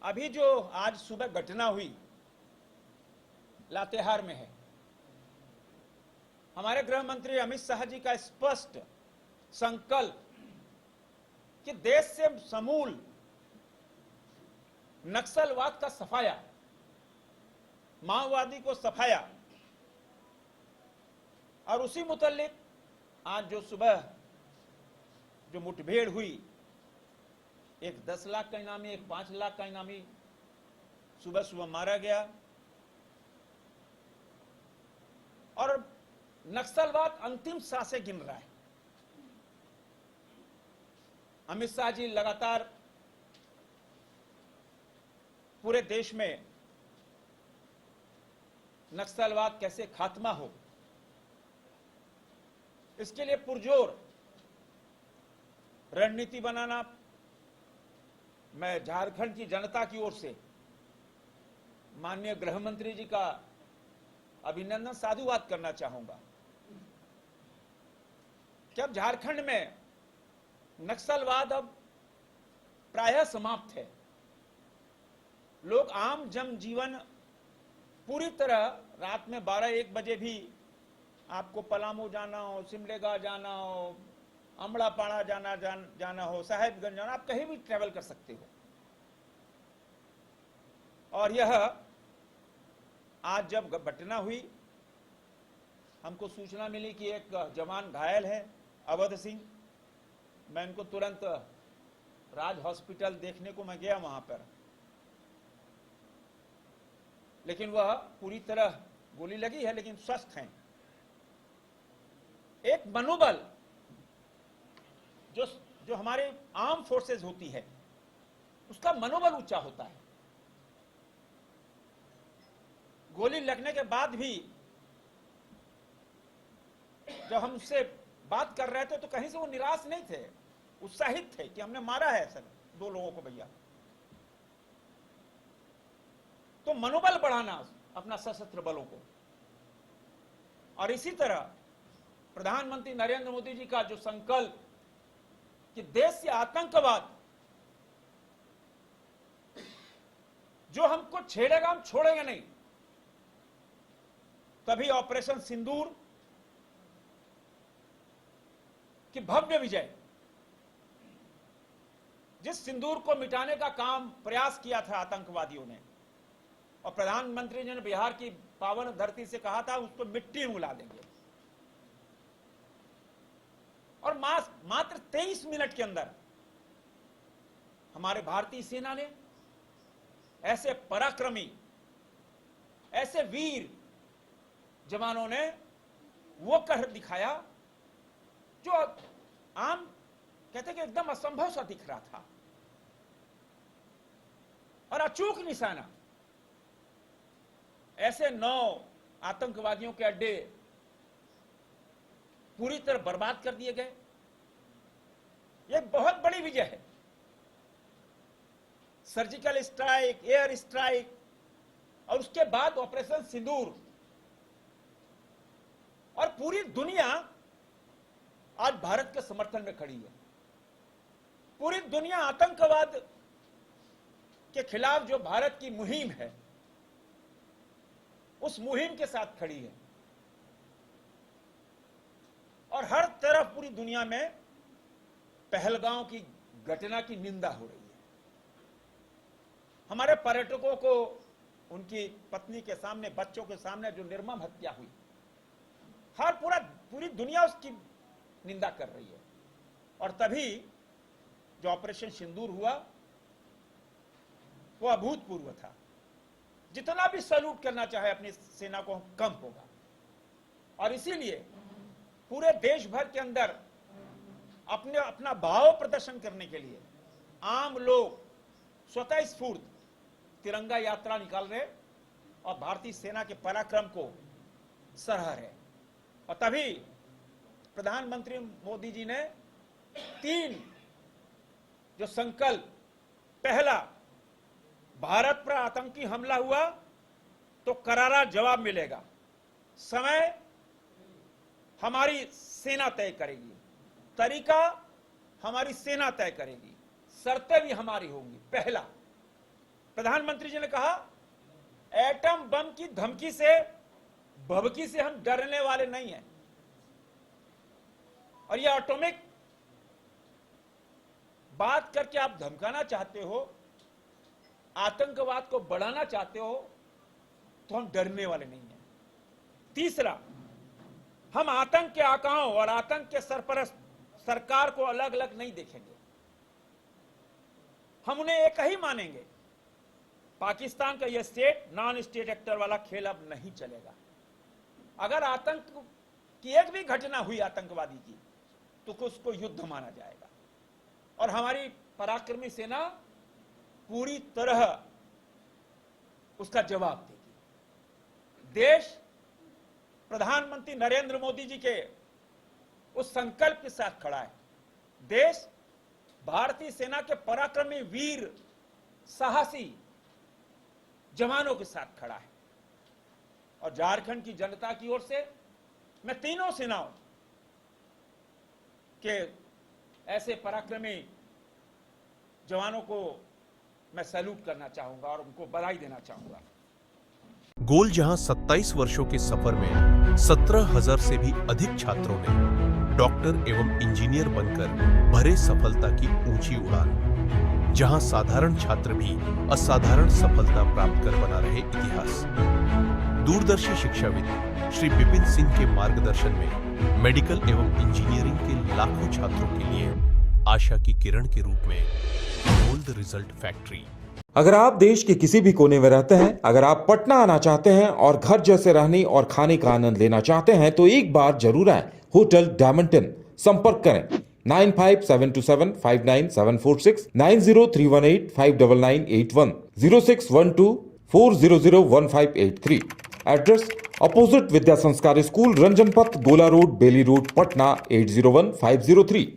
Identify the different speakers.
Speaker 1: अभी जो आज सुबह घटना हुई लातेहार में है, हमारे गृह मंत्री अमित शाह जी का स्पष्ट संकल्प कि देश से समूल नक्सलवाद का सफाया, माओवादी को सफाया, और उसी मुतल्लिक आज जो सुबह जो मुठभेड़ हुई, एक 10 लाख का इनामी, एक 5 लाख का इनामी सुबह सुबह मारा गया, और नक्सलवाद अंतिम सांसें गिन रहा है। अमित शाह जी लगातार पूरे देश में नक्सलवाद कैसे खात्मा हो, इसके लिए पुरजोर रणनीति बनाना। मैं झारखंड की जनता की ओर से माननीय गृह मंत्री जी का अभिनंदन, साधुवाद करना चाहूंगा कि अब झारखंड में नक्सलवाद अब प्रायः समाप्त है। लोग आम जनजीवन पूरी तरह रात में 12-1 बजे भी आपको पलामू जाना हो, सिमडेगा जाना हो, अमड़ापाड़ा जाना हो, साहेबगंज जाना, आप कहीं भी ट्रेवल कर सकते हो। और यह आज जब घटना हुई, हमको सूचना मिली कि एक जवान घायल है, अवध सिंह। मैं इनको तुरंत राज हॉस्पिटल देखने को मैं गया वहां पर, लेकिन वह पूरी तरह गोली लगी है लेकिन स्वस्थ हैं। एक मनोबल जो हमारे आर्म फोर्सेस होती है, उसका मनोबल ऊंचा होता है। गोली लगने के बाद भी जब हम उससे बात कर रहे थे तो कहीं से वो निराश नहीं थे, उत्साहित थे कि हमने मारा है सर 2 लोगों को भैया। तो मनोबल बढ़ाना अपना सशस्त्र बलों को, और इसी तरह प्रधानमंत्री नरेंद्र मोदी जी का जो संकल्प कि देश से आतंकवाद जो हमको छेड़ेगा हम छोड़ेंगे नहीं, तभी ऑपरेशन सिंदूर की भव्य विजय, जिस सिंदूर को मिटाने का काम प्रयास किया था आतंकवादियों ने, और प्रधानमंत्री जी ने बिहार की पावन धरती से कहा था उसको मिट्टी में मिला देंगे, और मात्र 23 मिनट के अंदर हमारे भारतीय सेना ने ऐसे पराक्रमी, ऐसे वीर जवानों ने वो कर दिखाया जो आम कहते कि एकदम असंभव सा दिख रहा था, और अचूक निशाना। ऐसे 9 आतंकवादियों के अड्डे पूरी तरह बर्बाद कर दिए गए। यह बहुत बड़ी विजय है। सर्जिकल स्ट्राइक, एयर स्ट्राइक, और उसके बाद ऑपरेशन सिंदूर, और पूरी दुनिया आज भारत के समर्थन में खड़ी है। पूरी दुनिया आतंकवाद के खिलाफ जो भारत की मुहिम है, उस मुहिम के साथ खड़ी है, और हर तरफ पूरी दुनिया में पहलगांव की घटना की निंदा हो रही है। हमारे पर्यटकों को उनकी पत्नी के सामने, बच्चों के सामने जो निर्मम हत्या हुई, पूरी दुनिया उसकी निंदा कर रही है। और तभी जो ऑपरेशन सिंदूर हुआ वो अभूतपूर्व था। जितना भी सैल्यूट करना चाहे अपनी सेना को कम होगा, और इसीलिए पूरे देश भर के अंदर अपना भाव प्रदर्शन करने के लिए आम लोग स्वतः स्फूर्त तिरंगा यात्रा निकाल रहे और भारतीय सेना के पराक्रम को सराह रहे। और तभी प्रधानमंत्री मोदी जी ने 3 जो संकल्प, पहला, भारत पर आतंकी हमला हुआ तो करारा जवाब मिलेगा, समय हमारी सेना तय करेगी, तरीका हमारी सेना तय करेगी, शर्तें भी हमारी होंगी, पहला। प्रधानमंत्री जी ने कहा एटम बम की धमकी से, भभकी से हम डरने वाले नहीं हैं। और ये एटॉमिक बात करके आप धमकाना चाहते हो, आतंकवाद को बढ़ाना चाहते हो, तो हम डरने वाले नहीं हैं। तीसरा, हम आतंक के आकाओं और आतंक के सरपरस्त सरकार को अलग अलग नहीं देखेंगे, हम उन्हें एक ही मानेंगे। पाकिस्तान का यह स्टेट नॉन स्टेट एक्टर वाला खेल अब नहीं चलेगा। अगर आतंक की एक भी घटना हुई आतंकवादी की, तो उसको युद्ध माना जाएगा और हमारी पराक्रमी सेना पूरी तरह उसका जवाब देगी। देश प्रधानमंत्री नरेंद्र मोदी जी के उस संकल्प के साथ खड़ा है। देश भारतीय सेना के पराक्रमी वीर साहसी जवानों के साथ खड़ा है। और झारखंड की जनता की ओर से मैं तीनों सेनाओं के ऐसे पराक्रमी जवानों को मैं सैल्यूट करना चाहूंगा और उनको बधाई देना चाहूंगा।
Speaker 2: गोल जहां 27 वर्षों के सफर में 17,000 से भी अधिक छात्रों ने डॉक्टर एवं इंजीनियर बनकर भरे सफलता की ऊंची उड़ान, जहां साधारण छात्र भी असाधारण सफलता प्राप्त कर बना रहे इतिहास। दूरदर्शी शिक्षाविद श्री विपिन सिंह के मार्गदर्शन में मेडिकल एवं इंजीनियरिंग के लाखों छात्रों के लिए आशा की किरण के रूप में गोल्ड रिजल्ट फैक्ट्री।
Speaker 3: अगर आप देश के किसी भी कोने में रहते हैं, अगर आप पटना आना चाहते हैं और घर जैसे रहने और खाने का आनंद लेना चाहते हैं, तो एक बार जरूर आए होटल डायमंटन। संपर्क करें 9572759746, 9031859981, 0612400153। एड्रेस अपोजिट विद्या संस्कार स्कूल, रंजन पथ, गोला रोड, बेली रोड, पटना 801503।